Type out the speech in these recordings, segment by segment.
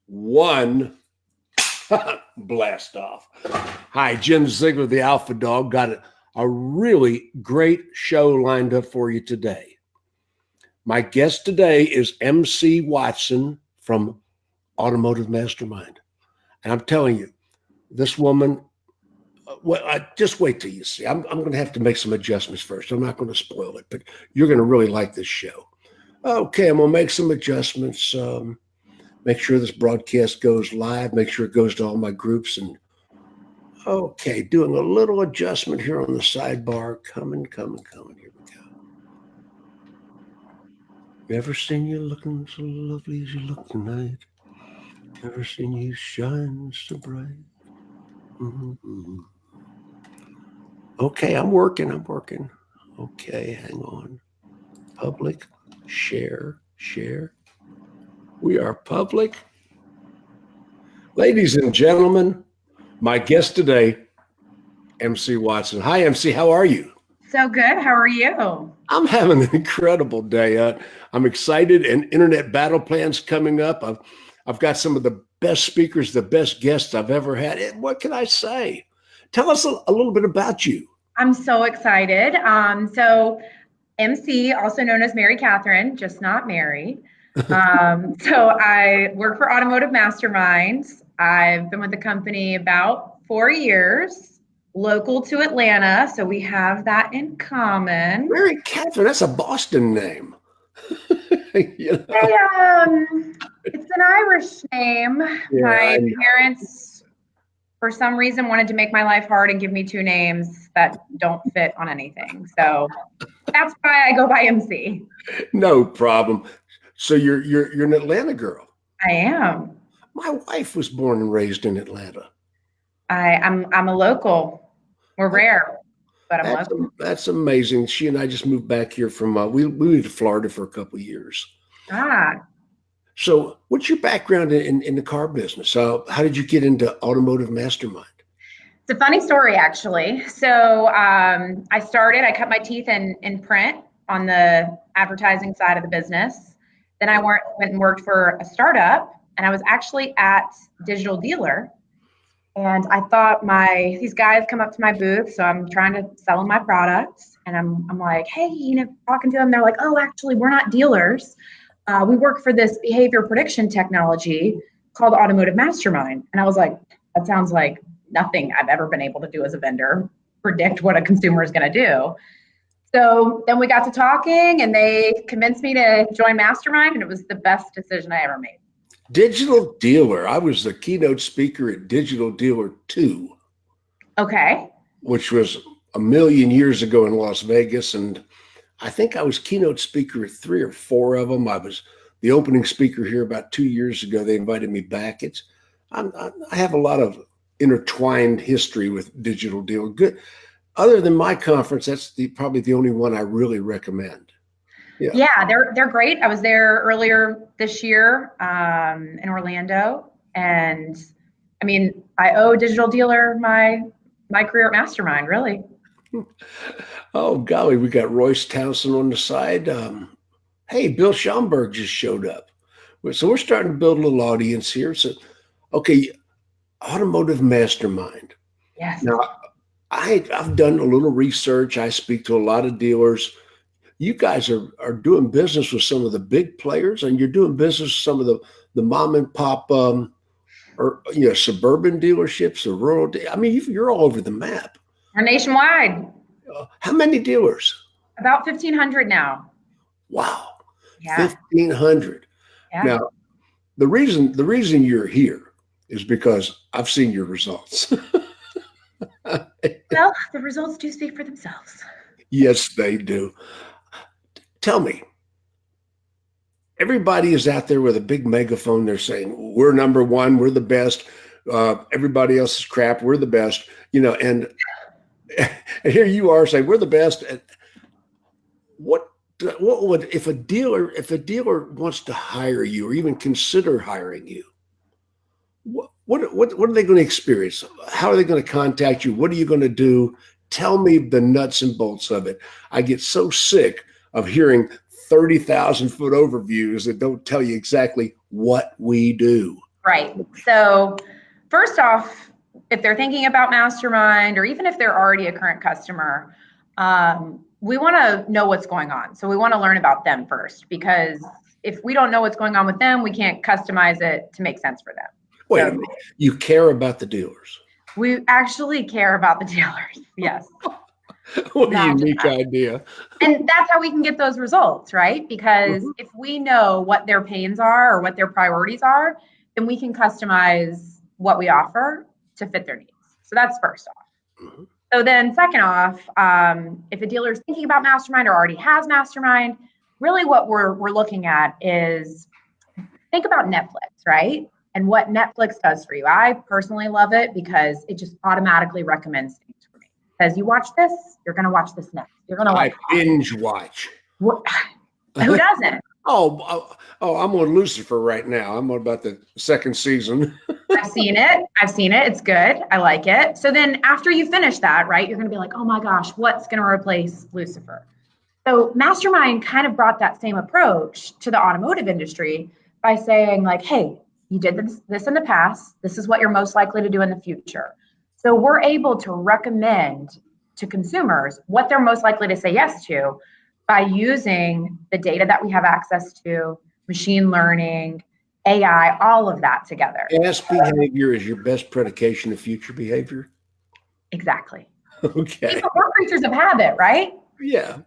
one. Blast off. Hi, Jim Ziegler, the Alpha Dog. Got a really great show lined up for you today. My guest today is MC Watson from Automotive Mastermind. And I'm telling you, this woman, just wait till you see. I'm going to have to make some adjustments first. I'm not going to spoil it, but you're going to really like this show. Okay, I'm going to make some adjustments. Make sure this broadcast goes live. Make sure it goes to all my groups. And okay, doing a little adjustment here on the sidebar. Coming. Here we go. Never seen you looking so lovely as you look tonight. Never seen you shine so bright. Mm-hmm. Okay, I'm working. Okay, hang on. Public, share. We are public. Ladies and gentlemen, my guest today, MC Watson. Hi, MC. How are you? So good. How are you? I'm having an incredible day. I'm excited, and Internet Battle Plan's coming up. I've got some of the best speakers, the best guests I've ever had. What can I say? Tell us a little bit about you. I'm so excited. So MC, also known as Mary Catherine, just not Mary. So I work for Automotive Mastermind. I've been with the company about 4 years. Local to Atlanta, so we have that in common. Mary Catherine, that's a Boston name. It's an Irish name. Yeah, my parents, for some reason, wanted to make my life hard and give me two names that don't fit on anything. So that's why I go by MC. No problem. So you're an Atlanta girl. I am. My wife was born and raised in Atlanta. I'm a local. We're rare, but I'm local. That's amazing. She and I just moved back here from we moved to Florida for a couple of years. So what's your background in the car business? How did you get into Automotive Mastermind? It's a funny story, actually. So I cut my teeth in print on the advertising side of the business. Then I went and worked for a startup, and I was actually at Digital Dealer. And I thought these guys come up to my booth, so I'm trying to sell them my products, and I'm like, hey, talking to them, they're like, oh, actually, we're not dealers. We work for this behavior prediction technology called Automotive Mastermind. And I was like, that sounds like nothing I've ever been able to do as a vendor, predict what a consumer is going to do. So then we got to talking, and they convinced me to join Mastermind, and it was the best decision I ever made. Digital Dealer. I was the keynote speaker at Digital Dealer 2. Okay. Which was a million years ago in Las Vegas. And I think I was keynote speaker at 3 or 4 of them. I was the opening speaker here about 2 years ago. They invited me back. I have a lot of intertwined history with Digital Dealer. Good. Other than my conference, that's probably the only one I really recommend. Yeah, they're great. I was there earlier this year in Orlando, and I mean, I owe Digital Dealer my career at Mastermind, really. Oh golly, we got Royce Townsend on the side. Hey, Bill Schomburg just showed up, so we're starting to build a little audience here. So, okay, Automotive Mastermind. Yes. Now, I've done a little research. I speak to a lot of dealers. You guys are doing business with some of the big players, and you're doing business with some of the mom and pop or suburban dealerships or rural. I mean, you're all over the map. We're nationwide. How many dealers? About 1,500 now. Wow. Yeah. 1,500. Yeah. Now, the reason you're here is because I've seen your results. Well, the results do speak for themselves. Yes, they do. Tell me, everybody is out there with a big megaphone. They're saying, we're number one, we're the best. Everybody else is crap. We're the best, and here you are saying we're the best. What would, if a dealer wants to hire you or even consider hiring you, what are they going to experience? How are they going to contact you? What are you going to do? Tell me the nuts and bolts of it. I get so sick of hearing 30,000 foot overviews that don't tell you exactly what we do. Right. So first off, if they're thinking about Mastermind, or even if they're already a current customer, we want to know what's going on. So we want to learn about them first, because if we don't know what's going on with them, we can't customize it to make sense for them. Wait a minute. You care about the dealers. We actually care about the dealers. Yes. What a unique idea. And that's how we can get those results, right? Because if we know what their pains are or what their priorities are, then we can customize what we offer to fit their needs. So that's first off. So then second off, if a dealer is thinking about Mastermind or already has Mastermind, really what we're looking at is, think about Netflix, right? And what Netflix does for you. I personally love it because it just automatically recommends things for me. Says, you watch this, you're going to watch this next. You're going to watch. I binge watch. Who doesn't? Oh, I'm on Lucifer right now. I'm on about the second season. I've seen it. It's good. I like it. So then after you finish that, right, you're going to be like, oh my gosh, what's going to replace Lucifer? So Mastermind kind of brought that same approach to the automotive industry by saying like, hey, you did this in the past. This is what you're most likely to do in the future. So we're able to recommend to consumers what they're most likely to say yes to by using the data that we have access to, machine learning, AI, all of that together. Past behavior is your best predication of future behavior? Exactly. Okay. People are creatures of habit, right? Yeah.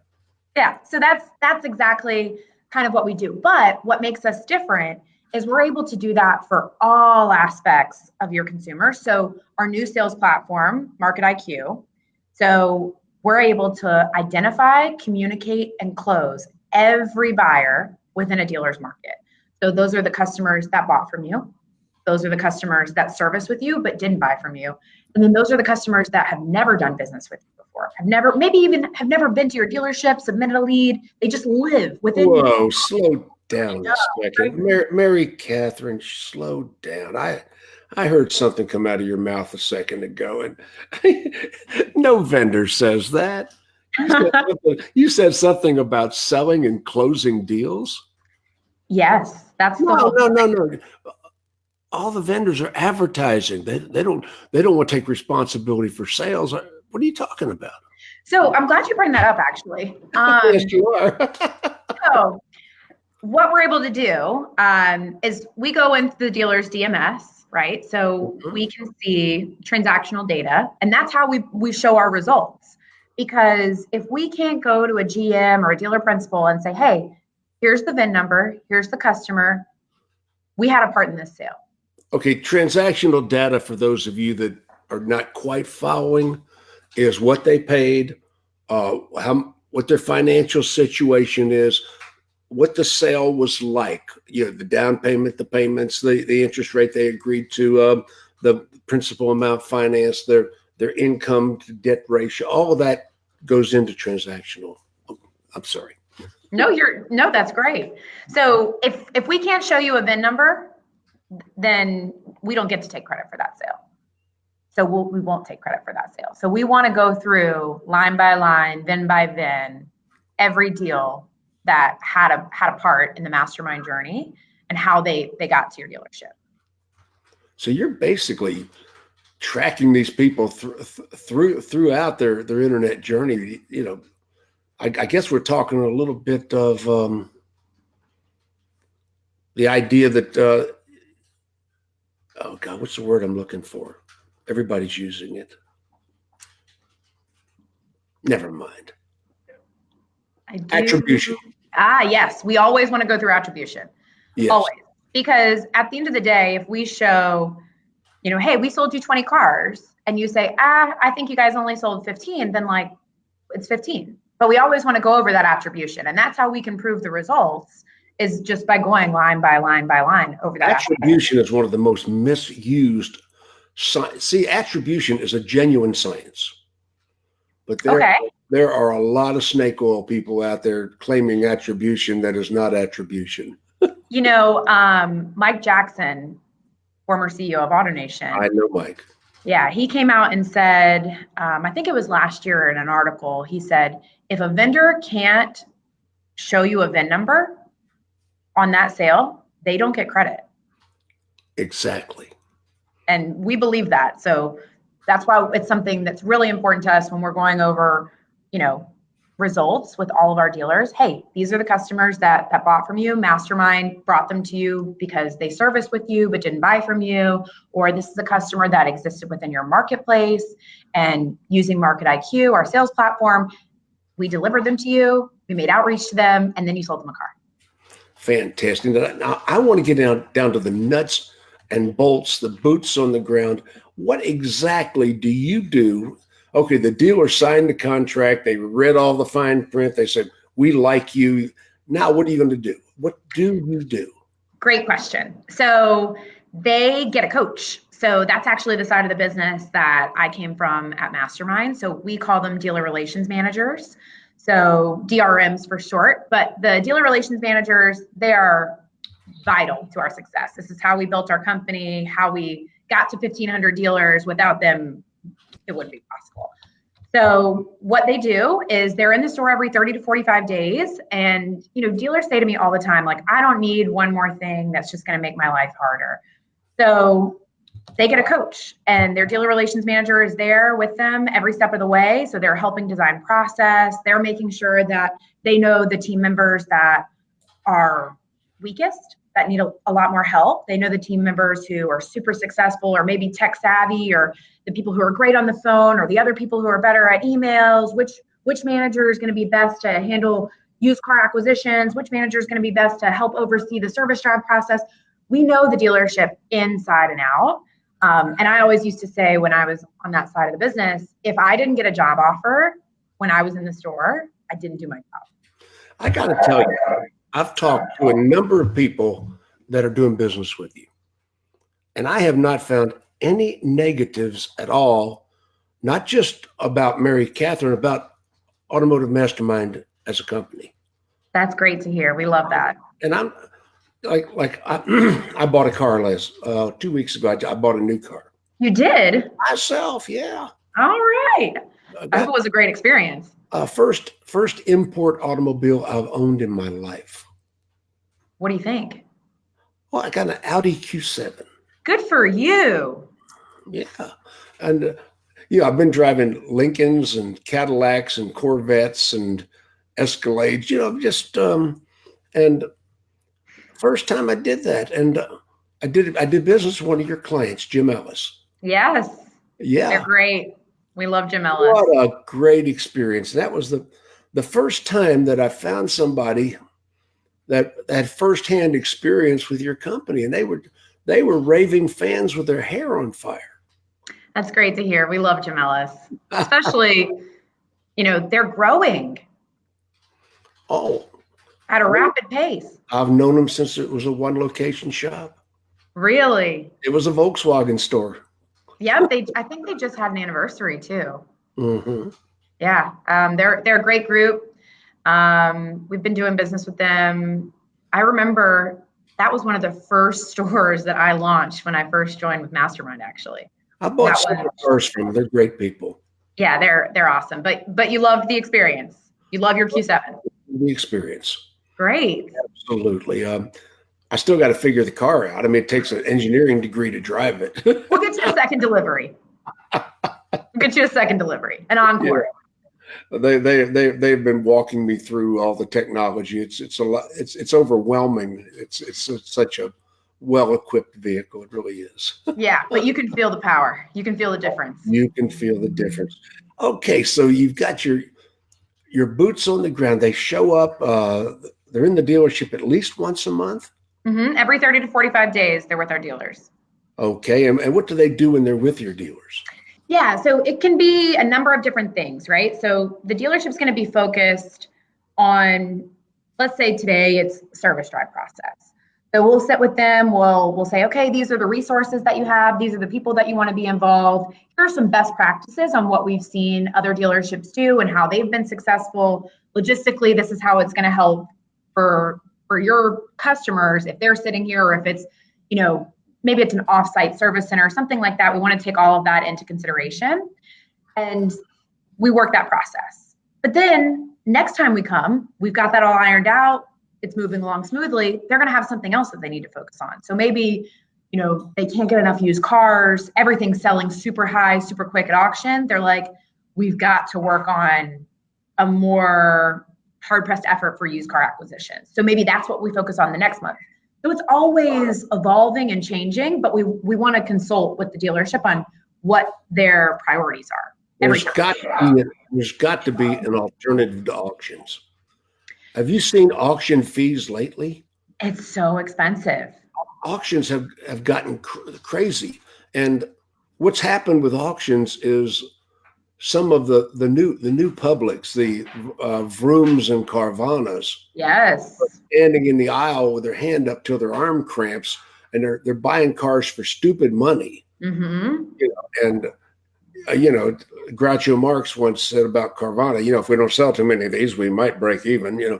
Yeah. So that's exactly kind of what we do. But what makes us different is we're able to do that for all aspects of your consumer. So our new sales platform, Market IQ, so we're able to identify, communicate, and close every buyer within a dealer's market. So those are the customers that bought from you. Those are the customers that service with you but didn't buy from you. And then those are the customers that have never done business with you before, have never been to your delership, submitted a lead. They just live within. Whoa, slow down a second. Mary Catherine, slow down. I heard something come out of your mouth a second ago, and no vendor says that. You said something about selling and closing deals? Yes, that's the whole no. All the vendors are advertising. They don't want to take responsibility for sales. What are you talking about? So I'm glad you bring that up, actually. Yes, you are. So what we're able to do is we go into the dealer's DMS, right? So we can see transactional data, and that's how we show our results. Because if we can't go to a GM or a dealer principal and say, hey, here's the VIN number, here's the customer, we had a part in this sale. Okay, transactional data, for those of you that are not quite following, is what they paid, what their financial situation is, what the sale was like, the down payment, the payments, the interest rate they agreed to, the principal amount financed, their income to debt ratio, all of that goes into transactional. I'm sorry. No, that's great. So if we can't show you a VIN number, then we don't get to take credit for that sale. So we won't take credit for that sale. So we want to go through line by line, VIN by VIN, every deal that had a part in the mastermind journey and how they got to your dealership. So you're basically tracking these people throughout their internet journey. I guess we're talking a little bit of the idea that oh God, what's the word I'm looking for? Everybody's using it. Never mind. Attribution. Yes. We always want to go through attribution. Yes. Always. Because at the end of the day, if we show, hey, we sold you 20 cars, and you say, I think you guys only sold 15, then it's 15. But we always want to go over that attribution. And that's how we can prove the results, is just by going line by line by line over that. Attribution is one of the most misused science. See, attribution is a genuine science. But there are a lot of snake oil people out there claiming attribution that is not attribution. Mike Jackson, former CEO of AutoNation. I know Mike. Yeah, he came out and said, I think it was last year in an article, he said, if a vendor can't show you a VIN number on that sale, they don't get credit. Exactly. And we believe that. So that's why it's something that's really important to us when we're going over, results with all of our dealers. Hey, these are the customers that bought from you. Mastermind brought them to you because they serviced with you but didn't buy from you. Or this is a customer that existed within your marketplace, and using Market IQ, our sales platform, we delivered them to you, we made outreach to them, and then you sold them a car. Fantastic. Now, I want to get down to the nuts and bolts, the boots on the ground. What exactly do you do? Okay, the dealer signed the contract. They read all the fine print. They said, we like you. Now, what are you going to do? What do you do? Great question. So they get a coach. So that's actually the side of the business that I came from at Mastermind. So we call them dealer relations managers. So DRMs for short, but the dealer relations managers, they are vital to our success. This is how we built our company, how we got to 1,500 dealers. Without them, it wouldn't be possible. So what they do is they're in the store every 30 to 45 days. And, dealers say to me all the time, like, I don't need one more thing that's just going to make my life harder. So they get a coach, and their dealer relations manager is there with them every step of the way. So they're helping design process. They're making sure that they know the team members that are weakest, that need a lot more help. They know the team members who are super successful, or maybe tech savvy, or the people who are great on the phone, or the other people who are better at emails. Which manager is going to be best to handle used car acquisitions? Which manager is going to be best to help oversee the service drive process? We know the dealership inside and out. And I always used to say, when I was on that side of the business, if I didn't get a job offer when I was in the store, I didn't do my job. I got to tell you, I've talked to a number of people that are doing business with you, and I have not found any negatives at all, not just about Mary Catherine, about Automotive Mastermind as a company. That's great to hear. We love that. And I'm I bought a car 2 weeks ago. I bought a new car. You did? Myself, yeah. All right. I hope it was a great experience. First import automobile I've owned in my life. What do you think? Well, I got an Audi Q7. Good for you. Yeah. And, I've been driving Lincolns and Cadillacs and Corvettes and Escalades, and first time I did that. And I did business with one of your clients, Jim Ellis. Yes. Yeah. They're great. We love Jim Ellis. What a great experience. That was the first time that I found somebody that had firsthand experience with your company, and they were raving fans with their hair on fire. That's great to hear. We love Jim Ellis, especially, they're growing. Oh, at a rapid pace. I've known them since it was a one location shop. Really? It was a Volkswagen store. Yeah, I think they just had an anniversary too. Mm-hmm. Yeah, they're a great group. We've been doing business with them. I remember that was one of the first stores that I launched when I first joined with Mastermind. Actually, I bought some cars from them. They're great people. Yeah, they're awesome. But you loved the experience. You love your Q7. The experience. Great. Absolutely. I still got to figure the car out. I mean, it takes an engineering degree to drive it. We'll get you a second delivery. An encore. Yeah. They've been walking me through all the technology. It's a lot. It's overwhelming. It's such a well-equipped vehicle. It really is. Yeah, but you can feel the power. You can feel the difference. You can feel the difference. Okay, so you've got your boots on the ground. They show up. They're in the dealership at least once a month. Mm-hmm. Every 30 to 45 days, they're with our dealers. Okay. And what do they do when they're with your dealers? Yeah. So it can be a number of different things, right? So the dealership's going to be focused on, let's say today it's service drive process. So we'll sit with them. We'll say, okay, these are the resources that you have. These are the people that you want to be involved. Here are some best practices on what we've seen other dealerships do and how they've been successful. Logistically, this is how it's going to help for your customers if they're sitting here, or if it's, maybe it's an offsite service center or something like that. We want to take all of that into consideration, and we work that process. But then next time we come, we've got that all ironed out. It's moving along smoothly. They're going to have something else that they need to focus on. So maybe they can't get enough used cars. Everything's selling super high, super quick at auction. They're like, we've got to work on a more hard-pressed effort for used car acquisition. So maybe that's what we focus on the next month. So it's always evolving and changing, but we want to consult with the dealership on what their priorities are. There's got to be an alternative to auctions. Have you seen auction fees lately? It's so expensive. Auctions have gotten crazy. And what's happened with auctions is some of the new publics, the Vrooms and Carvanas, yes, standing in the aisle with their hand up till their arm cramps, and they're buying cars for stupid money. And Groucho Marx once said about Carvana, if we don't sell too many of these, we might break even. Yeah,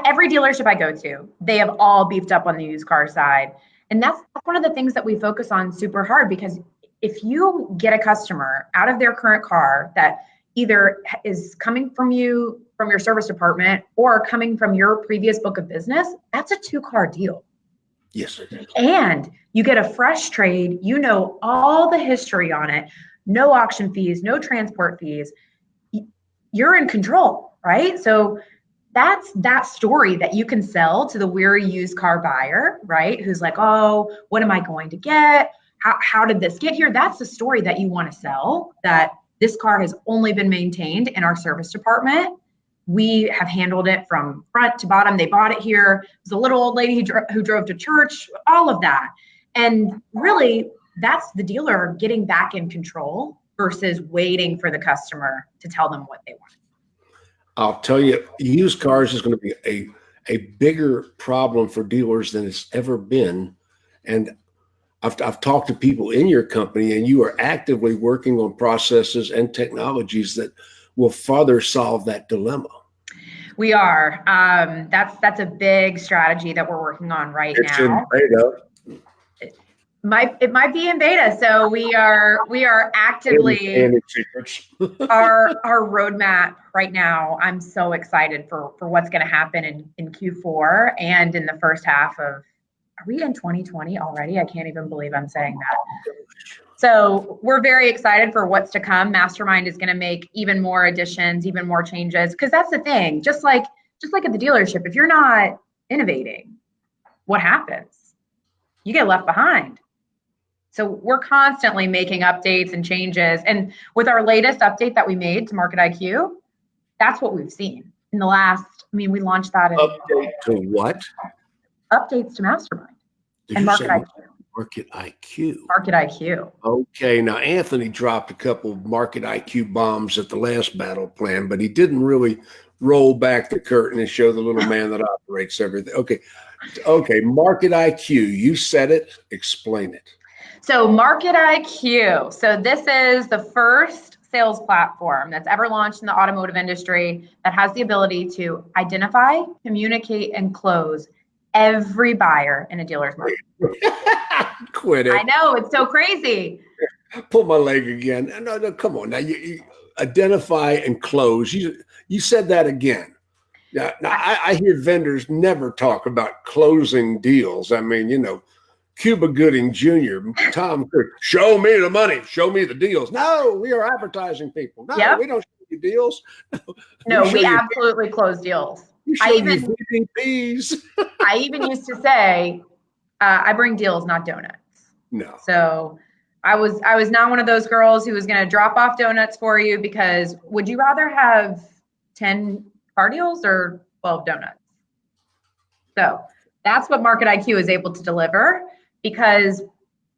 every dealership I go to, they have all beefed up on the used car side. And that's one of the things that we focus on super hard, because if you get a customer out of their current car that either is coming from you, from your service department, or coming from your previous book of business, that's a 2-car deal. Yes, it is. And you get a fresh trade, all the history on it, no auction fees, no transport fees. You're in control, right? So that's that story that you can sell to the weary used car buyer, right? Who's like, oh, what am I going to get? How did this get here? That's the story that you want to sell, that this car has only been maintained in our service department. We have handled it from front to bottom. They bought it here. It was a little old lady who drove to church, all of that. And really, that's the dealer getting back in control versus waiting for the customer to tell them what they want. I'll tell you, used cars is going to be a bigger problem for dealers than it's ever been. And I've talked to people in your company, and you are actively working on processes and technologies that will further solve that dilemma. We are. That's a big strategy that we're working on right now. It's in beta. It might be in beta. So we are actively our roadmap right now. I'm so excited for what's going to happen in Q4 and in the first half of. Are we in 2020 already? I can't even believe I'm saying that. So we're very excited for what's to come. Mastermind is going to make even more additions, even more changes, because that's the thing. Just like at the dealership, if you're not innovating, what happens? You get left behind. So we're constantly making updates and changes. And with our latest update that we made to Market IQ, that's what we've seen in the last, we launched that in update to what? Updates to Mastermind and Market IQ. Market IQ. Market IQ. Okay, now Anthony dropped a couple of Market IQ bombs at the last battle plan, but he didn't really roll back the curtain and show the little man that operates everything. Okay, Market IQ. You said it. Explain it. So Market IQ. So this is the first sales platform that's ever launched in the automotive industry that has the ability to identify, communicate, and close every buyer in a dealer's market. Quit it. I know, it's so crazy. Pull my leg again. No, come on. Now you identify and close. You said that again. Now I hear vendors never talk about closing deals. Cuba Gooding Jr., Tom Cook, show me the money, show me the deals. No, we are advertising people. No, we don't show you deals. No, we absolutely close deals. I even used to say, I bring deals, not donuts. No. So I was not one of those girls who was going to drop off donuts for you, because would you rather have 10 car deals or 12 donuts? So that's what Market IQ is able to deliver, because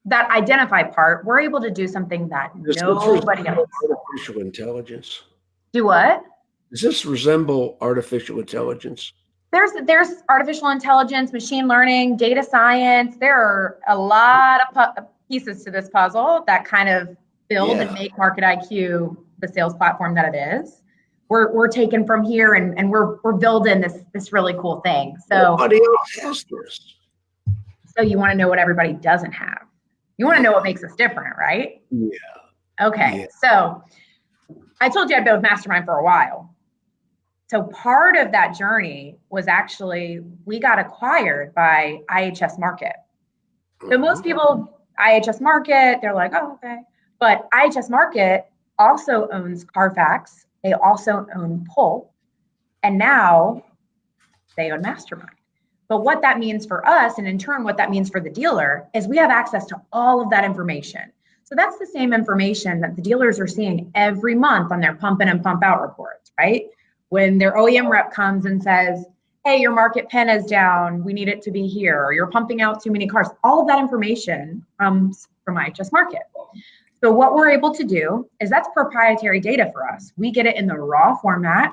that identify part, we're able to do something that nobody else. Artificial intelligence. Do what? Does this resemble artificial intelligence? There's artificial intelligence, machine learning, data science. There are a lot of pieces to this puzzle that kind of build and make Market IQ the sales platform that it is. We're taken from here and we're building this really cool thing. So nobody else has this. So you want to know what everybody doesn't have. You want to know what makes us different, right? Yeah. Okay. Yeah. So I told you I've been with Mastermind for a while. So part of that journey was actually, we got acquired by IHS Market. So most people, IHS Market, they're like, oh, okay. But IHS Market also owns Carfax. They also own Polk. And now they own Mastermind. But what that means for us, and in turn, what that means for the dealer, is we have access to all of that information. So that's the same information that the dealers are seeing every month on their pump in and pump out reports, right? When their OEM rep comes and says, hey, your market pen is down, we need it to be here, or you're pumping out too many cars. All of that information comes from IHS Market. So what we're able to do is, that's proprietary data for us. We get it in the raw format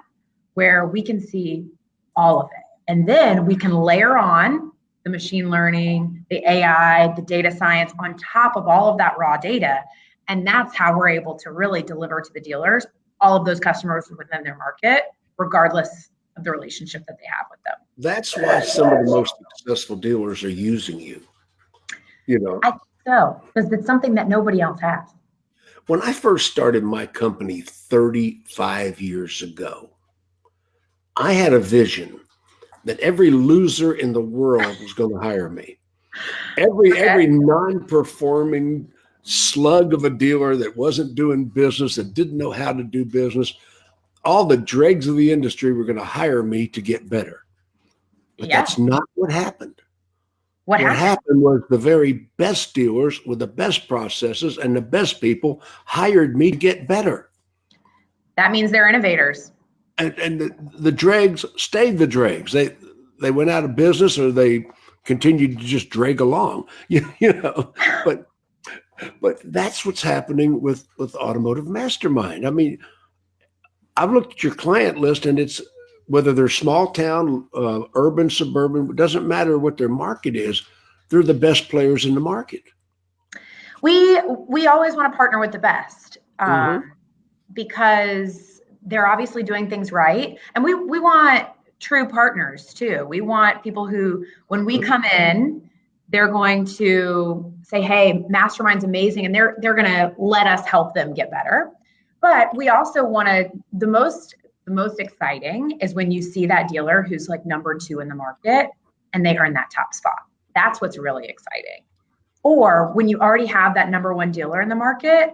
where we can see all of it. And then we can layer on the machine learning, the AI, the data science on top of all of that raw data. And that's how we're able to really deliver to the dealers all of those customers within their market, regardless of the relationship that they have with them. That's why some of the most successful dealers are using you. I think so, because it's something that nobody else has. When I first started my company 35 years ago, I had a vision that every loser in the world was going to hire me. Every non-performing slug of a dealer that wasn't doing business, that didn't know how to do business, all the dregs of the industry were going to hire me to get better. But that's not what happened. What happened was the very best dealers with the best processes and the best people hired me to get better. That means they're innovators. And the dregs stayed the dregs. They went out of business, or they continued to just drag along. But that's what's happening with Automotive Mastermind. I mean, I've looked at your client list, and it's, whether they're small town, urban, suburban, it doesn't matter what their market is. They're the best players in the market. We always want to partner with the best, because they're obviously doing things right. And we want true partners too. We want people who, when we come in, they're going to say, hey, Mastermind's amazing. And they're going to let us help them get better. But we also want to, the most exciting is when you see that dealer who's like number 2 in the market and they earn that top spot. That's what's really exciting. Or when you already have that number 1 dealer in the market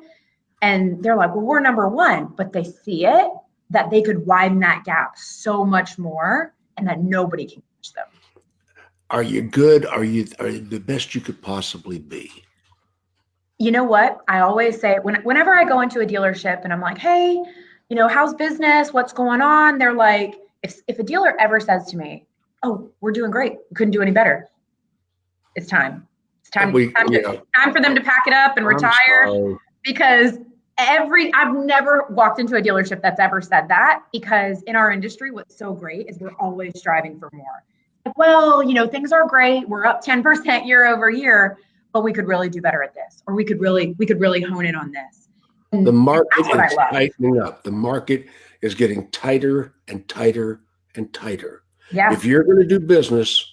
and they're like, well, we're number 1, but they see it, that they could widen that gap so much more and that nobody can catch them. Are you good? Are you the best you could possibly be? You know what? I always say, whenever I go into a dealership and I'm like, hey, how's business? What's going on? They're like, if a dealer ever says to me, oh, we're doing great, we couldn't do any better, it's time. It's time for them to pack it up and retire. Because I've never walked into a dealership that's ever said that, because in our industry, what's so great is we're always striving for more. Like, well, things are great. We're up 10% year over year, but we could really do better at this, or we could really hone in on this. And the market is tightening up. The market is getting tighter and tighter and tighter. Yeah. If you're going to do business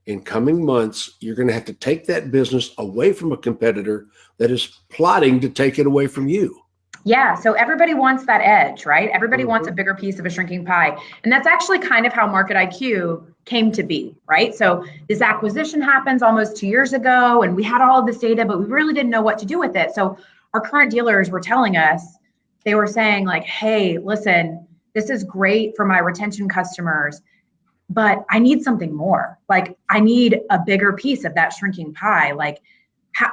in coming months, you're going to have to take that business away from a competitor that is plotting to take it away from you. Yeah. So everybody wants that edge, right? Everybody wants a bigger piece of a shrinking pie. And that's actually kind of how Market IQ came to be, right? So this acquisition happens almost 2 years ago, and we had all of this data, but we really didn't know what to do with it. So our current dealers were telling us, they were saying like, hey, listen, this is great for my retention customers, but I need something more. Like, I need a bigger piece of that shrinking pie. Like,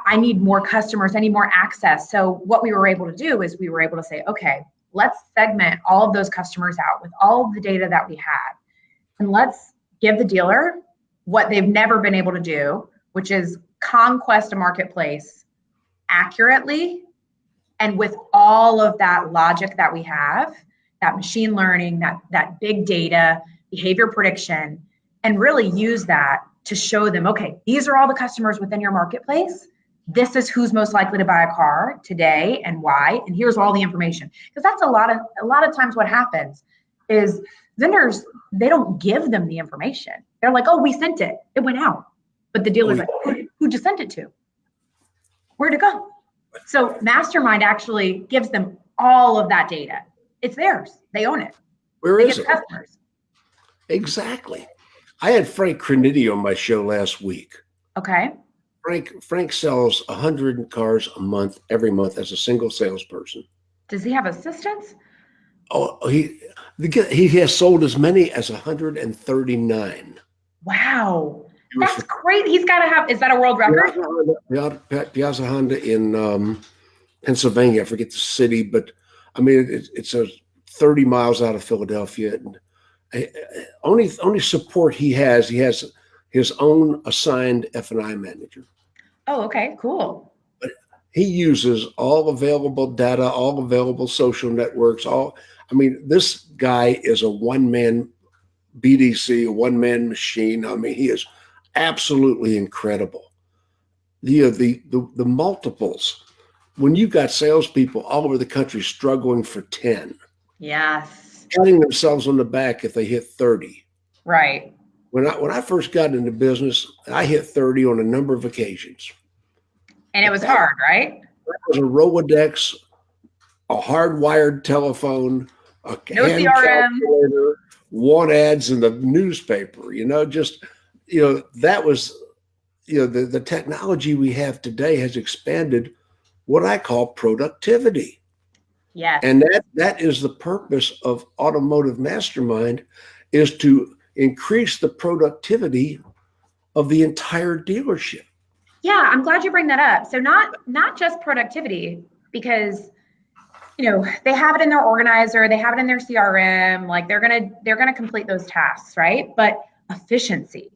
I need more customers, I need more access. So what we were able to do is we were able to say, okay, let's segment all of those customers out with all of the data that we had. And let's give the dealer what they've never been able to do, which is conquest a marketplace accurately and with all of that logic that we have, that machine learning, that big data, behavior prediction, and really use that to show them, okay, these are all the customers within your marketplace. This is who's most likely to buy a car today and why, and here's all the information. Because that's a lot of times what happens is vendors, they don't give them the information. They're like, oh, we sent it, it went out. But the dealer's like, who just sent it to? Where'd it go? So Mastermind actually gives them all of that data. It's theirs. They own it. Where is it? Customers. Exactly. I had Frank Creniti on my show last week. Okay. Frank sells 100 cars a month, every month as a single salesperson. Does he have assistants? Oh, he has sold as many as 139. Wow. That's great. He's got to have, is that a world record? Piazza Honda in Pennsylvania. I forget the city, but I mean, it's a 30 miles out of Philadelphia. And only support he has his own assigned F&I manager. Oh, okay, cool. But he uses all available data, all available social networks, this guy is a one-man BDC, a one-man machine. I mean, he is absolutely incredible. The multiples, when you've got salespeople all over the country struggling for 10. Yes. Patting themselves on the back if they hit 30. Right. When I first got into business, I hit 30 on a number of occasions. And it was hard, right? That was a Rolodex, a hardwired telephone, a no hand CRM, calculator, want ads in the newspaper. That was, the technology we have today has expanded what I call productivity. Yes. And that is the purpose of Automotive Mastermind, is to increase the productivity of the entire dealership. Yeah, I'm glad you bring that up. So not just productivity, because they have it in their organizer, they have it in their CRM, like they're gonna complete those tasks, right? But efficiency.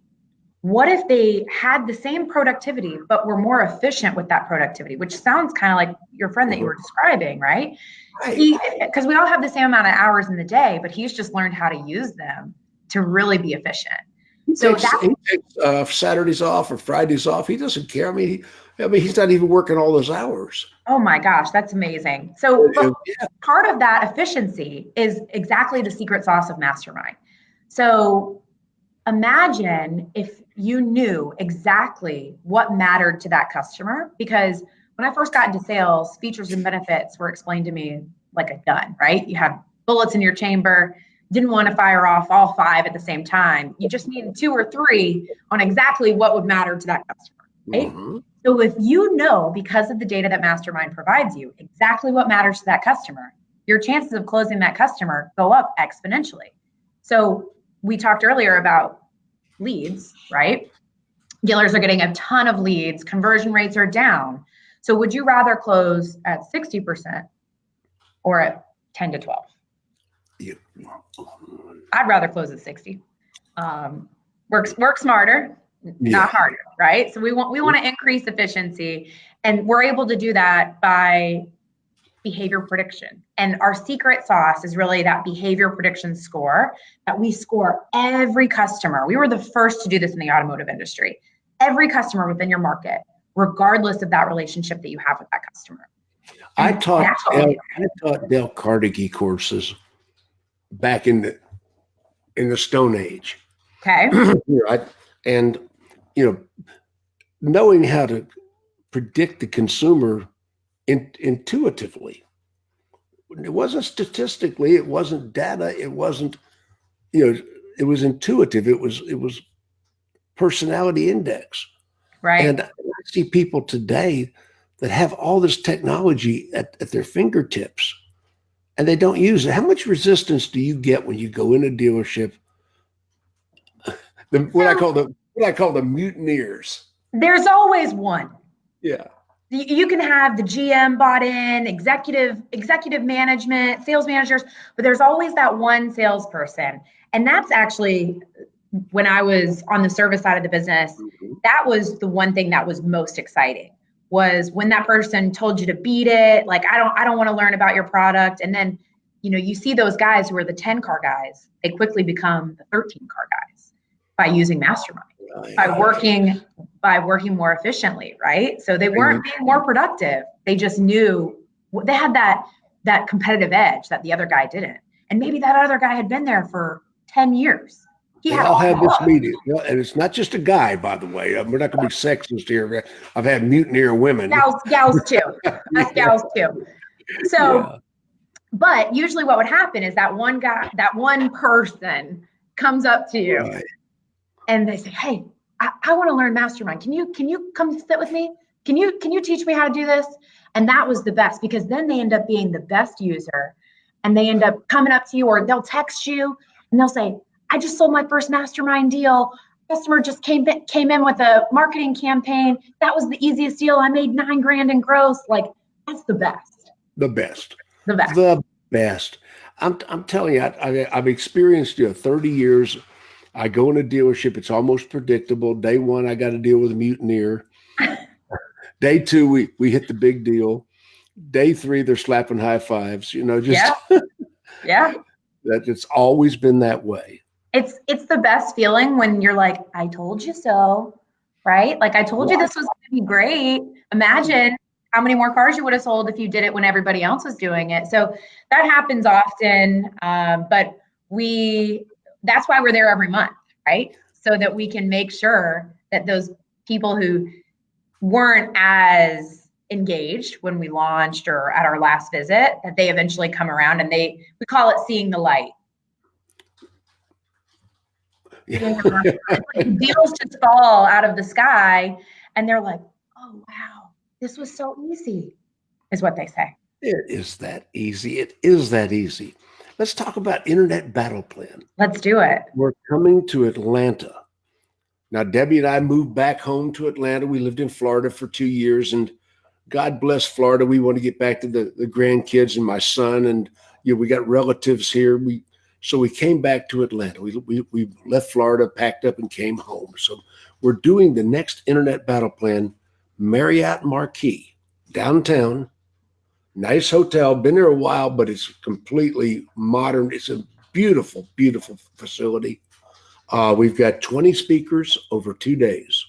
What if they had the same productivity, but were more efficient with that productivity, which sounds kind of like your friend that you were describing, right? Right. Because we all have the same amount of hours in the day, but he's just learned how to use them to really be efficient. He takes Saturdays off or Fridays off. He doesn't care. I mean, he's not even working all those hours. Oh my gosh, that's amazing. So part of that efficiency is exactly the secret sauce of Mastermind. So imagine if you knew exactly what mattered to that customer, because when I first got into sales, features and benefits were explained to me like a gun, right? You have bullets in your chamber, didn't want to fire off all 5 at the same time. You just needed 2 or 3 on exactly what would matter to that customer, right? Mm-hmm. So if you know, because of the data that Mastermind provides you, exactly what matters to that customer, your chances of closing that customer go up exponentially. So we talked earlier about leads, right? Dealers are getting a ton of leads, conversion rates are down. So would you rather close at 60% or at 10 to 12? Yeah. I'd rather close at 60. Work smarter, not harder, right? So we want to increase efficiency, and we're able to do that by behavior prediction. And our secret sauce is really that behavior prediction score that we score every customer. We were the first to do this in the automotive industry. Every customer within your market, regardless of that relationship that you have with that customer. I taught Dale Carnegie courses back in the Stone Age. Okay. And knowing how to predict the consumer intuitively. It wasn't statistically, it wasn't data, it wasn't, it was intuitive. It was personality index. Right. And I see people today that have all this technology at their fingertips and they don't use it. How much resistance do you get when you go in a dealership? What I call the mutineers. There's always one. Yeah. You can have the GM bought in, executive management, sales managers, but there's always that one salesperson. And that's actually, when I was on the service side of the business, that was the one thing that was most exciting, was when that person told you to beat it. Like, I don't want to learn about your product. And then, you see those guys who are the 10 car guys, they quickly become the 13 car guys by using Mastermind, by working more efficiently, right? So they weren't being more productive. They just knew they had that competitive edge that the other guy didn't. And maybe that other guy had been there for 10 years. They all have this meeting. And it's not just a guy, by the way. We're not going to be sexist here. I've had mutineer women. Gals too. Us gals too. So, but usually what would happen is that one guy, that one person comes up to you Right. and they say, hey, I want to learn mastermind. Can you come sit with me? Can you teach me how to do this? And that was the best, because then they end up being the best user, and they end up coming up to you, or they'll text you and they'll say, I just sold my first mastermind deal. Customer just came in with a marketing campaign. That was the easiest deal. I made $9,000 in gross. Like, that's the best. The best. The best. The best. I'm telling you, I've experienced 30 years. I go in a dealership. It's almost predictable. Day one, I got to deal with a mutineer. Day two, we hit the big deal. Day three, they're slapping high fives. Just Yeah. that it's always been that way. It's the best feeling when you're like, I told you so, right? Like, I told you this was going to be great. Imagine how many more cars you would have sold if you did it when everybody else was doing it. So that happens often, but that's why we're there every month, right? So that we can make sure that those people who weren't as engaged when we launched or at our last visit, that they eventually come around, and we call it seeing the light. Deals just fall out of the sky, and they're like, oh wow, this was so easy, is what they say. It is that easy. It is that easy. Let's talk about Internet Battle Plan. Let's do it. We're coming to Atlanta. Now, Debbie and I moved back home to Atlanta. We lived in Florida for 2 years, and God bless Florida. We want to get back to the grandkids and my son, and we got relatives here. So we came back to Atlanta. We left Florida, packed up, and came home. So we're doing the next Internet Battle Plan, Marriott Marquis, downtown. Nice hotel. Been there a while, but it's completely modern. It's a beautiful, beautiful facility. We've got 20 speakers over 2 days.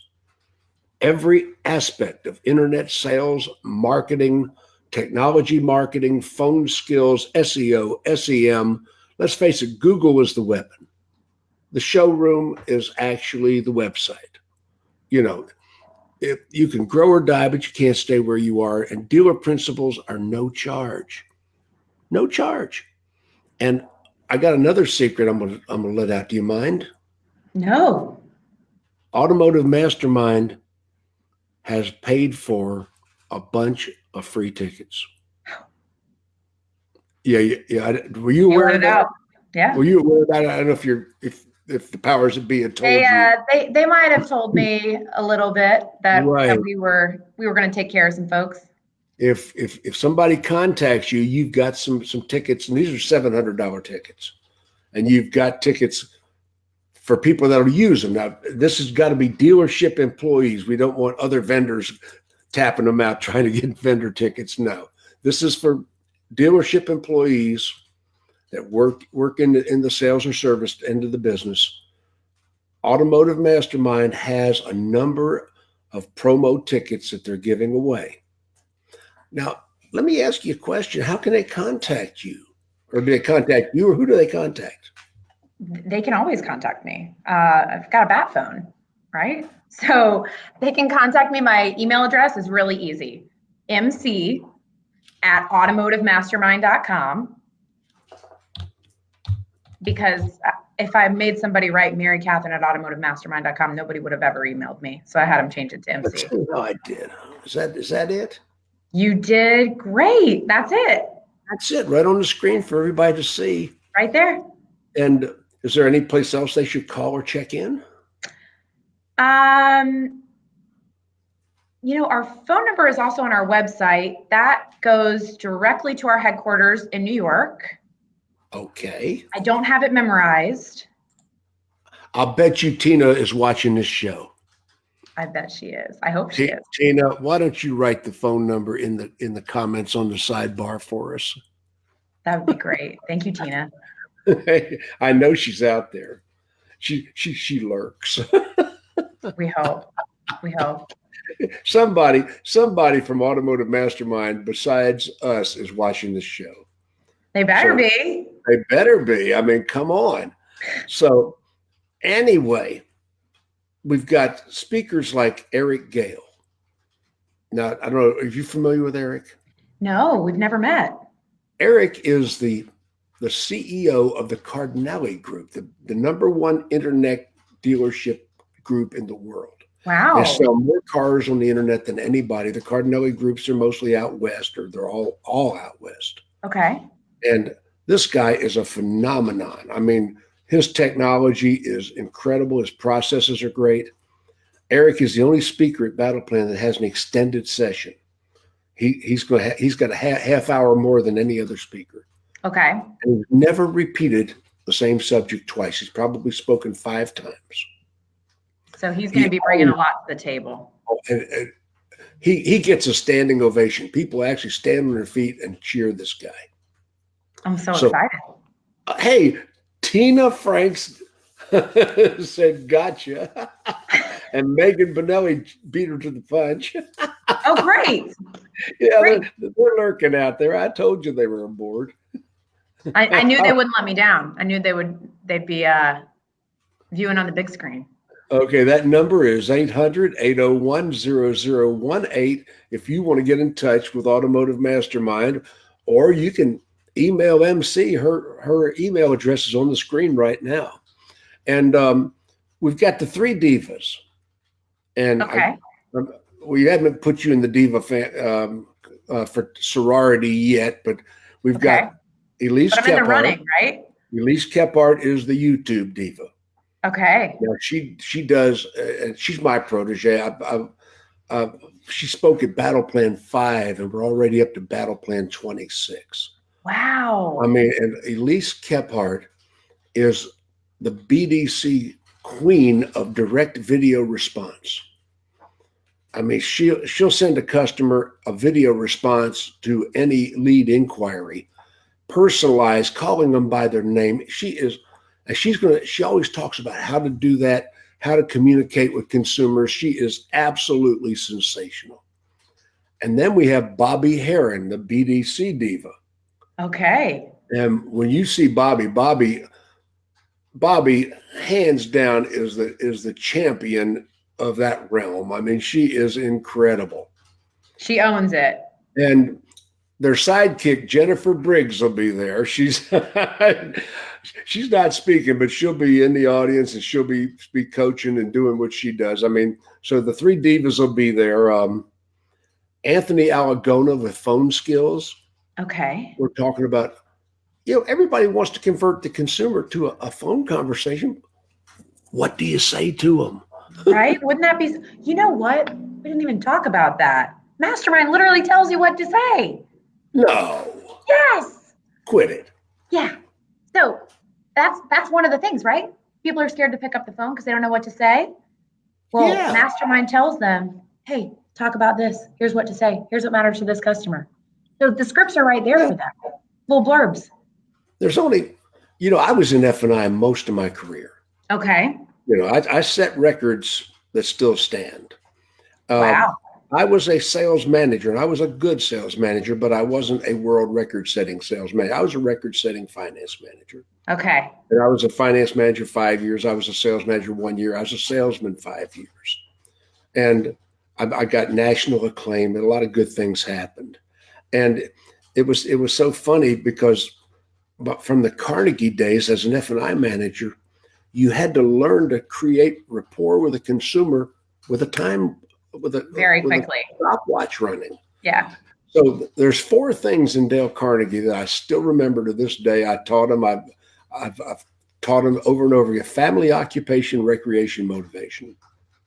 Every aspect of internet sales, marketing, technology marketing, phone skills, SEO, SEM. Let's face it, Google is the weapon. The showroom is actually the website. If you can grow or die, but you can't stay where you are. And dealer principals are no charge. No charge. And I got another secret I'm gonna let out. Do you mind? No. Automotive Mastermind has paid for a bunch of free tickets. Yeah. Were you aware of that? Yeah. Were you aware of that? I don't know if the powers that be had told you. They might have told me a little bit that, Right. that we were going to take care of some folks. If somebody contacts you, you've got some tickets, and these are $700 tickets, and you've got tickets for people that'll use them. Now, this has got to be dealership employees. We don't want other vendors tapping them out trying to get vendor tickets. No, this is for dealership employees that work in the sales or service end of the business. Automotive Mastermind has a number of promo tickets that they're giving away. Now, let me ask you a question. How can they contact you? Or do they contact you, or who do they contact? They can always contact me. I've got a bat phone, right? So they can contact me. My email address is really easy. mc@automotivemastermind.com. Because if I made somebody write Mary Catherine at AutomotiveMastermind.com, nobody would have ever emailed me. So I had them change it to MC. No, I did. Is that it? You did great. That's it. That's it. Right on the screen for everybody to see. Right there. And is there any place else they should call or check in? Our phone number is also on our website. That goes directly to our headquarters in New York. Okay. I don't have it memorized. I'll bet you Tina is watching this show. I bet she is. I hope she is. Tina, why don't you write the phone number in the comments on the sidebar for us? That would be great. Thank you, Tina. I know she's out there. She lurks. We hope. Somebody from Automotive Mastermind besides us is watching this show. They better be. They better be. I mean, come on. So anyway, we've got speakers like Eric Gale. Now, I don't know, are you familiar with Eric? No, we've never met. Eric is the the CEO of the Cardinelli Group, the number one internet dealership group in the world. Wow. They sell more cars on the internet than anybody. The Cardinelli groups are mostly out west, or they're all out west. Okay. And this guy is a phenomenon. I mean, his technology is incredible. His processes are great. Eric is the only speaker at Battle Plan that has an extended session. He's got a half hour more than any other speaker. Okay. And he's never repeated the same subject twice. He's probably spoken 5 times. So he's going to be bringing a lot to the table. And he gets a standing ovation. People actually stand on their feet and cheer this guy. I'm so excited. Hey, Tina Franks said, "Gotcha," and Megan Benelli beat her to the punch. Oh, great! Yeah, great. They're lurking out there. I told you they were on board. I knew they wouldn't let me down. I knew they'd be viewing on the big screen. Okay, that number is 800-801-0018 if you want to get in touch with Automotive Mastermind, or you can email MC. Her email address is on the screen right now. And we've got the 3 divas. And okay. We haven't put you in the diva for sorority yet, but we've got Elise But I'm in the running, right? Elise Kephart is the YouTube diva. Okay. Now she does, and she's my protege. She spoke at Battle Plan 5, and we're already up to Battle Plan 26. Wow. I mean, and Elise Kephart is the BDC queen of direct video response. I mean, she'll send a customer a video response to any lead inquiry, personalized, calling them by their name. She always talks about how to do that, how to communicate with consumers. She is absolutely sensational. And then we have Bobby Heron, the BDC diva. Okay. And when you see Bobby, hands down is the champion of that realm. I mean, she is incredible. She owns it. And their sidekick, Jennifer Briggs, will be there. She's not speaking, but she'll be in the audience, and she'll be coaching and doing what she does. I mean, so the 3 divas will be there. Anthony Alagona with phone skills. Okay. We're talking about, everybody wants to convert the consumer to a phone conversation. What do you say to them? Right? Wouldn't that be, you know what? We didn't even talk about that. Mastermind literally tells you what to say. No. Yes. Quit it. Yeah. So that's one of the things, right? People are scared to pick up the phone because they don't know what to say. Well, Mastermind tells them, hey, talk about this. Here's what to say. Here's what matters to this customer. So the scripts are right there for them. Little blurbs. There's only, I was in F&I most of my career. Okay. I set records that still stand. Wow. I was a sales manager, and I was a good sales manager, but I wasn't a world record-setting sales manager. I was a record-setting finance manager. Okay. And I was a finance manager 5 years. I was a sales manager 1 year. I was a salesman 5 years. And I got national acclaim, and a lot of good things happened. And it was so funny because from the Carnegie days as an F&I manager, you had to learn to create rapport with a consumer with a stopwatch running. Yeah. So there's 4 things in Dale Carnegie that I still remember to this day. I taught them. I've taught them over and over again: family, occupation, recreation, motivation.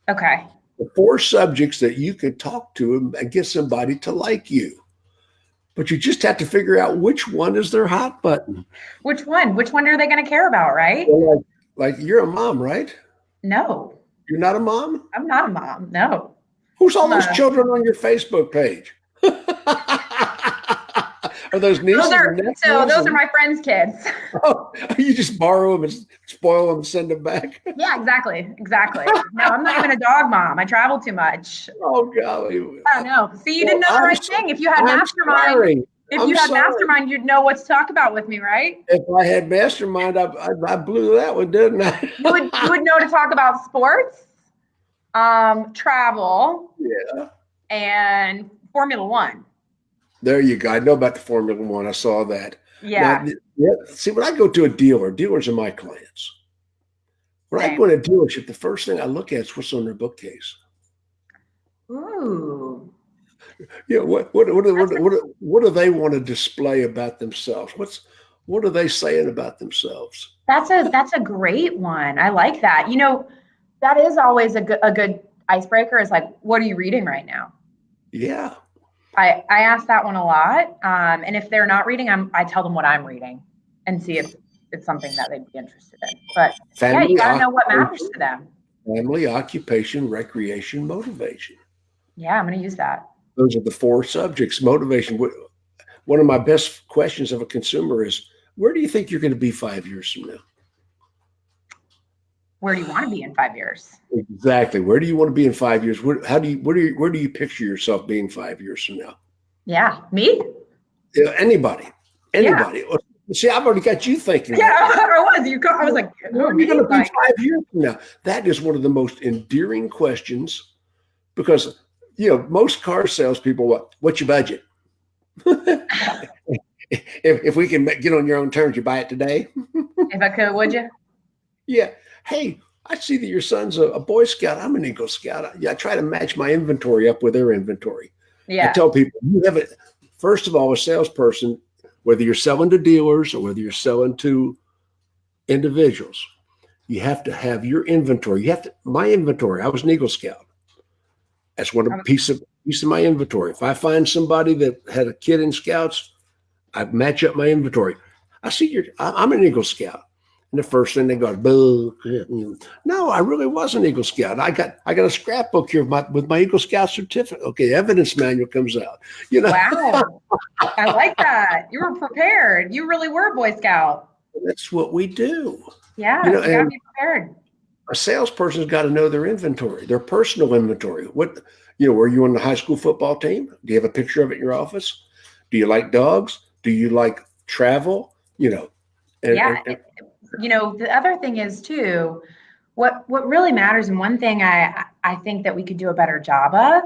Okay. The 4 subjects that you could talk to and get somebody to like you. But you just have to figure out which one is their hot button. Which one? Which one are they going to care about, right? Well, like you're a mom, right? No. You're not a mom? I'm not a mom. No. Who's all those children on your Facebook page? Are those nieces? Those are my friends' kids. Oh, you just borrow them and spoil them and send them back? Yeah, exactly. No, I'm not even a dog mom. I travel too much. Oh, golly. I don't know. See, you didn't know the right thing. If you had Mastermind, Mastermind, you'd know what to talk about with me, right? If I had Mastermind, I blew that one, didn't I? You would know to talk about sports, travel, and Formula One. There you go. I know about the Formula One. I saw that. Yeah. Yeah, see, when I go to a dealer, dealers are my clients. When I Same. go in a dealership, the first thing I look at is what's on their bookcase. Ooh. Yeah, what do they want to display about themselves? What are they saying about themselves? That's a great one. I like that. That is always a good icebreaker is like, what are you reading right now? Yeah, I ask that one a lot. And if they're not reading, I tell them what I'm reading and see if it's something that they'd be interested in. But yeah, you family, got to know what matters to them. occupation, recreation, motivation. Yeah, I'm going to use that. Those are the four subjects. Motivation. One of my best questions of a consumer is, where do you think you're going to be 5 years from now? Where do you want to be in 5 years? Exactly. Where do you want to be in 5 years? Where do you picture yourself being 5 years from now? Yeah, me? Yeah, anybody. Yeah. See, I've already got you thinking. Yeah, I was. I was like, where are you going to be 5 years from now? That is one of the most endearing questions because, most car salespeople, what's your budget? if we can get on your own terms, you buy it today. If I could, would you? Yeah. Hey, I see that your son's a Boy Scout. I'm an Eagle Scout. I try to match my inventory up with their inventory. Yeah. I tell people, you have it. First of all, a salesperson, whether you're selling to dealers or whether you're selling to individuals, you have to have your inventory. My inventory. I was an Eagle Scout. That's one piece of my inventory. If I find somebody that had a kid in Scouts, I match up my inventory. I'm an Eagle Scout. And the first thing they go, boo. No, I really was an Eagle Scout. I got a scrapbook here with my Eagle Scout certificate. Okay, evidence manual comes out. Wow, I like that. You were prepared. You really were a Boy Scout. That's what we do. Yeah, you gotta be prepared. A salesperson's got to know their inventory, their personal inventory. Were you on the high school football team? Do you have a picture of it in your office? Do you like dogs? Do you like travel? The other thing is too, what really matters, and one thing I think that we could do a better job of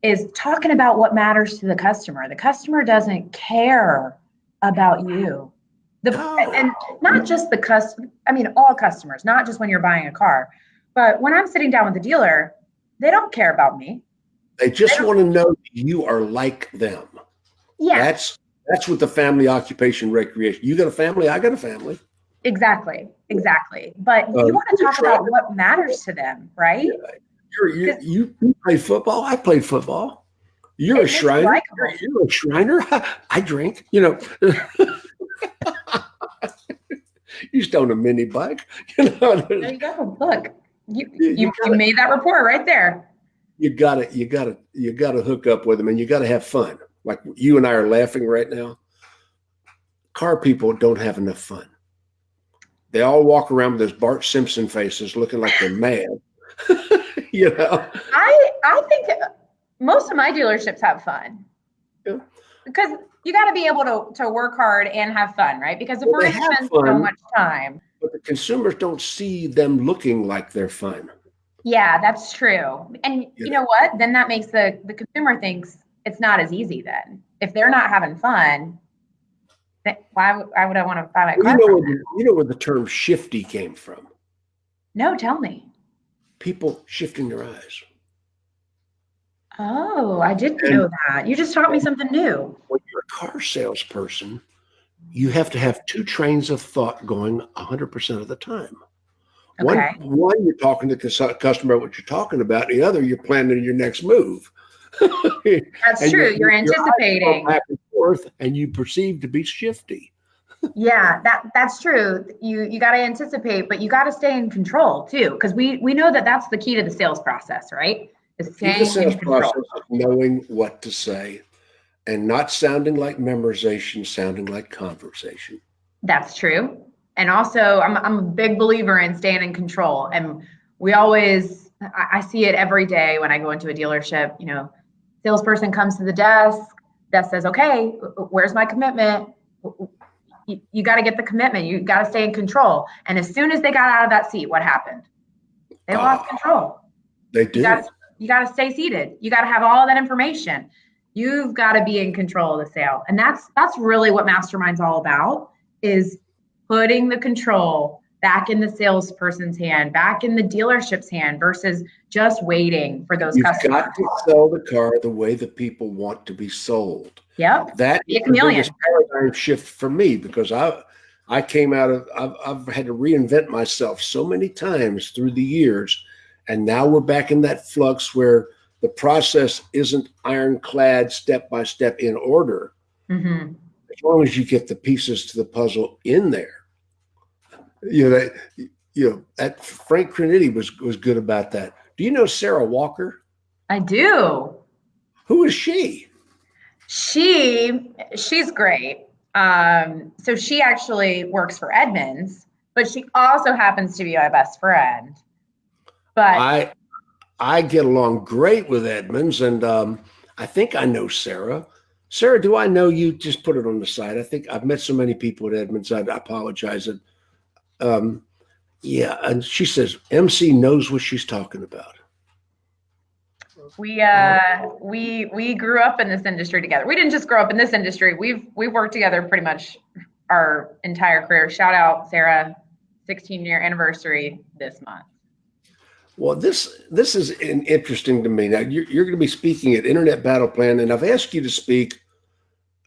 is talking about what matters to the customer. The customer doesn't care about you. And not just the customer, all customers, not just when you're buying a car, but when I'm sitting down with the dealer, they don't care about me. They just want to know you are like them. Yeah. That's what the family, occupation, recreation. You got a family, I got a family. Exactly. But you want to talk about what matters to them, right? Yeah. You played football. I played football. You're a Shriner. You're a Shriner. I drink. You used to own a mini bike. There you go. Look, you made that report right there. You gotta hook up with them, and you gotta have fun. Like you and I are laughing right now. Car people don't have enough fun. They all walk around with those Bart Simpson faces, looking like they're mad. I think most of my dealerships have fun. Yeah. Because you got to be able to work hard and have fun, right? Because if we're going to spend so much time. But the consumers don't see them looking like they're fun. Yeah, that's true. And you know what? Then that makes the consumer thinks it's not as easy then. If they're not having fun, why would I want to buy my car? You know where the term shifty came from? No, tell me. People shifting their eyes. Oh, I didn't know that. You just taught me something new. When you're a car salesperson, you have to have two trains of thought going 100% of the time. Okay. One, you're talking to the customer about what you're talking about. The other, you're planning your next move. That's true. You're anticipating. Back and forth, and you perceive to be shifty. Yeah, that's true. You got to anticipate, but you got to stay in control too, because we know that that's the key to the sales process, right? Is staying in control. Process of knowing what to say, and not sounding like memorization, sounding like conversation. That's true. And also, I'm a big believer in staying in control. And I see it every day when I go into a dealership. Salesperson comes to the desk that says, "Okay, where's my commitment?" You got to get the commitment. You got to stay in control. And as soon as they got out of that seat, what happened? They lost control. They did. You got to stay seated. You got to have all that information. You've got to be in control of the sale. And that's really what Mastermind's all about, is putting the control back in the salesperson's hand, back in the dealership's hand, versus just waiting for those customers. Got to sell the car the way that people want to be sold. Yep. That is the biggest paradigm shift for me, because I came out of, I've had to reinvent myself so many times through the years. And now we're back in that flux where the process isn't ironclad, step by step in order. Mm-hmm. As long as you get the pieces to the puzzle in there. That Frank Crinitti was good about that. Do you know Sarah Walker? I do. Who is she? She's great. So she actually works for Edmunds, but she also happens to be my best friend. But I get along great with Edmunds, and I think I know Sarah. Sarah, do I know you? Just put it on the side. I think I've met so many people at Edmunds. I apologize. Yeah, and she says MC knows what she's talking about. We grew up in this industry together. We didn't just grow up in this industry. We've worked together pretty much our entire career. Shout out Sarah, 16-year anniversary this month. Well, this is interesting to me. Now you're going to be speaking at Internet Battle Plan, and I've asked you to speak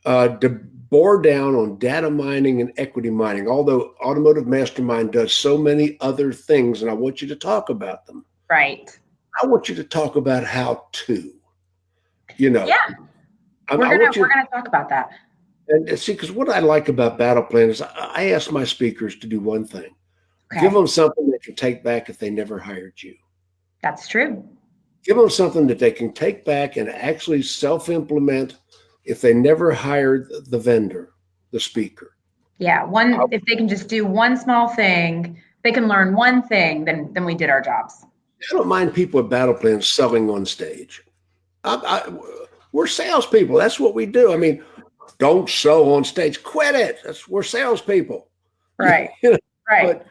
to bore down on data mining and equity mining. Although Automotive Mastermind does so many other things, and I want you to talk about them. Right. I want you to talk about how to. Yeah. We're gonna talk about that. And see, because what I like about Battle Plan is I ask my speakers to do one thing. Okay. Give them something they can take back if they never hired you. That's true. Give them something that they can take back and actually self-implement if they never hired the vendor, the speaker. Yeah, if they can just do one small thing, they can learn one thing, then we did our jobs. I don't mind people at Battle Plan selling on stage. We're salespeople. That's what we do. I mean, don't sell on stage. Quit it. We're salespeople. Right. Right. But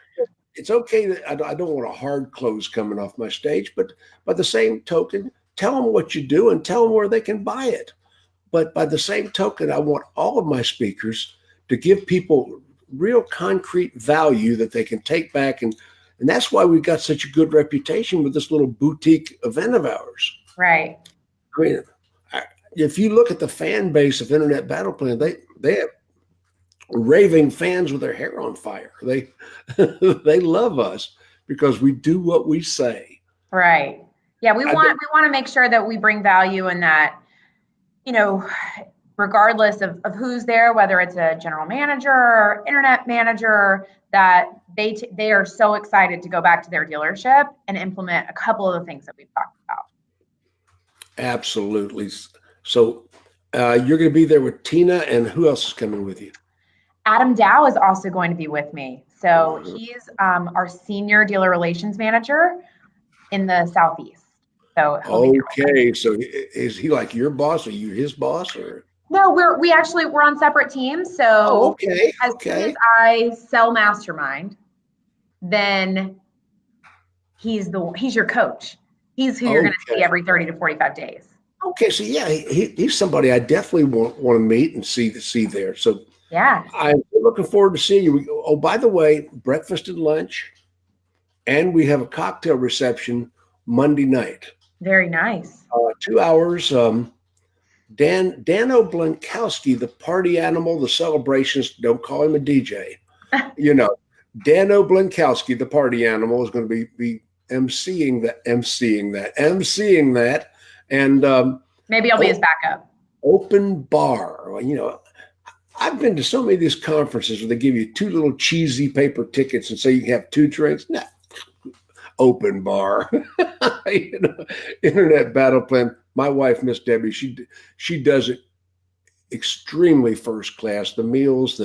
it's okay that I don't want a hard close coming off my stage, but by the same token, tell them what you do and tell them where they can buy it. But by the same token, I want all of my speakers to give people real concrete value that they can take back. And that's why we've got such a good reputation with this little boutique event of ours. Right. I mean, if you look at the fan base of Internet Battle Plan, they have raving fans with their hair on fire. They love us because we do what we say. Right. Yeah, we want to make sure that we bring value, and that, regardless of who's there, whether it's a general manager or internet manager, that they are so excited to go back to their dealership and implement a couple of the things that we've talked about. Absolutely. So you're going to be there with Tina, and who else is coming with you? Adam Dow is also going to be with me. So he's our senior dealer relations manager in the Southeast. So okay, so is he like your boss? Are you his boss, or? No, we're on separate teams. So as soon as I sell Mastermind, then he's your coach. He's who you're going to see every 30 to 45 days. Okay, so yeah, he's somebody I definitely want to meet and see there. So yeah, I'm looking forward to seeing you. Oh, by the way, breakfast and lunch, and we have a cocktail reception Monday night. Very nice. 2 hours. Dano Blankowski, the party animal, the celebrations. Don't call him a DJ. Dano Blankowski, the party animal, is going to be emceeing that. And maybe I'll be his backup. Open bar. I've been to so many of these conferences where they give you 2 little cheesy paper tickets and say you can have 2 drinks. No. Open bar. Internet Battle Plan. My wife, Miss Debbie, she does it extremely first class. The meals,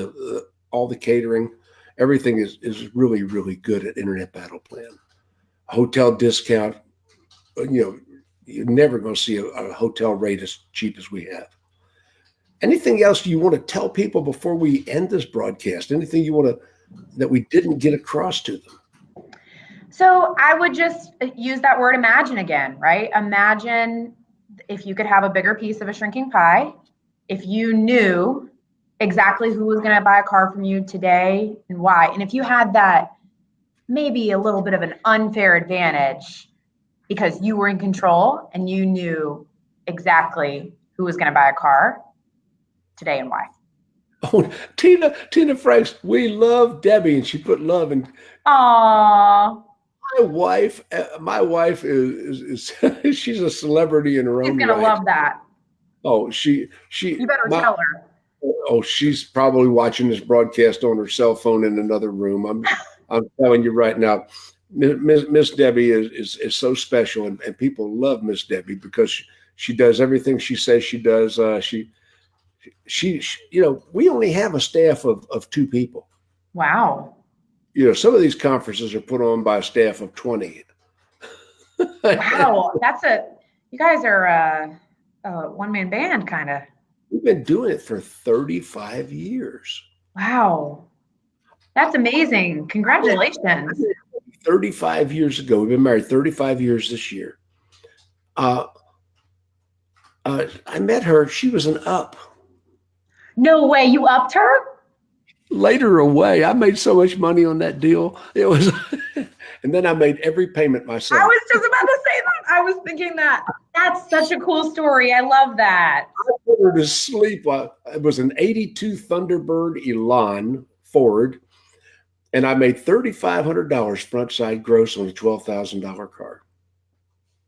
all the catering, everything is really, really good at Internet Battle Plan. Hotel discount. You're never going to see a hotel rate as cheap as we have. Anything else you want to tell people before we end this broadcast? Anything you want that we didn't get across to them? So I would just use that word imagine again, right? Imagine if you could have a bigger piece of a shrinking pie, if you knew exactly who was going to buy a car from you today and why, and if you had that maybe a little bit of an unfair advantage because you were in control and you knew exactly who was going to buy a car today and why. Oh, Tina Franks, we love Debbie, and she put love in. Aww. My wife is she's a celebrity in her She's own gonna right. love that. Oh, You better tell her. Oh, she's probably watching this broadcast on her cell phone in another room. I'm telling you right now, Miss Debbie is so special, and people love Miss Debbie because she does everything she says she does. She we only have a staff of 2 people. Wow. Some of these conferences are put on by a staff of 20. Wow. You guys are a one-man band kind of. We've been doing it for 35 years. Wow. That's amazing. Congratulations. 35 years ago. We've been married 35 years this year. I met her. She was an up. No way. You upped her? Later away. I made so much money on that deal. It was, and then I made every payment myself. I was just about to say that. I was thinking that. That's such a cool story. I love that. I put her to sleep. It was an 82 Thunderbird Elan Ford, and I made $3,500 front side gross on a $12,000 car.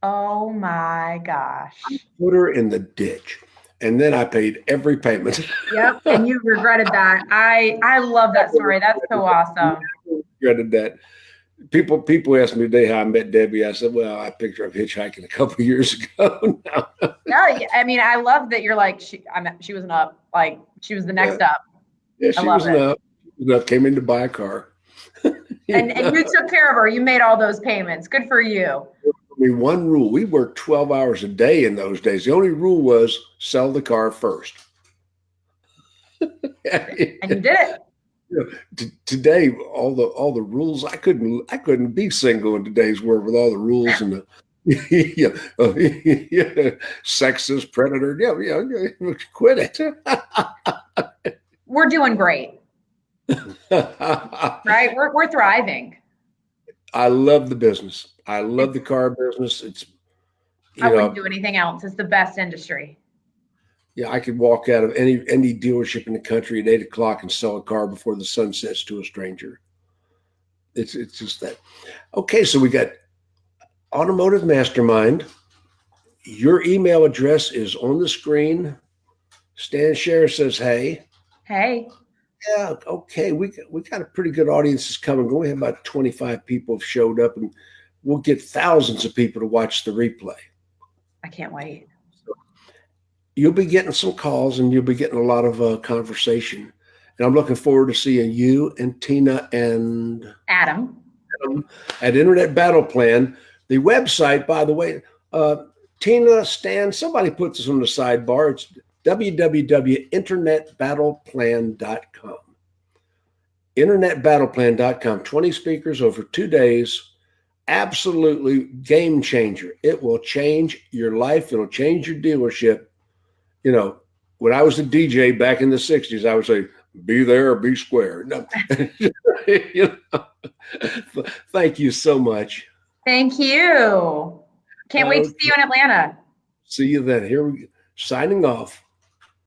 Oh my gosh. I put her in the ditch. And then I paid every payment. Yep. And you regretted that. I love that story. That's so awesome. I regretted that. People ask me today how I met Debbie. I said, well, I picked her up hitchhiking a couple of years ago. No, I mean, I love that you're like, she was an up. Like, she was the next up. Yeah, she was an up. Came in to buy a car. And you took care of her. You made all those payments. Good for you. I mean, one rule, we worked 12 hours a day in those days. The only rule was sell the car first. And you did it. Today, all the rules, I couldn't be single in today's world with all the rules and the sexist predator. Yeah, quit it. We're doing great. Right? We're thriving. I love the business. I love the car business. I wouldn't do anything else. It's the best industry. Yeah, I could walk out of any dealership in the country at 8 o'clock and sell a car before the sun sets to a stranger. It's just that. Okay, so we got Automotive Mastermind. Your email address is on the screen. Stan Scherer says, hey. Hey. Yeah, okay. We got a pretty good audience that's coming. We have about 25 people have showed up, and we'll get thousands of people to watch the replay. I can't wait. So you'll be getting some calls, and you'll be getting a lot of conversation. And I'm looking forward to seeing you and Tina and Adam at Internet Battle Plan. The website, by the way, Tina, Stan, somebody put this on the sidebar. It's www.internetbattleplan.com. Internetbattleplan.com. 20 speakers over 2 days. Absolutely game changer. It will change your life. It'll change your dealership. When I was a DJ back in the 60s, I would say, be there or be square. No. Thank you so much. Thank you. Can't wait to see you in Atlanta. See you then. Here we go. Signing off.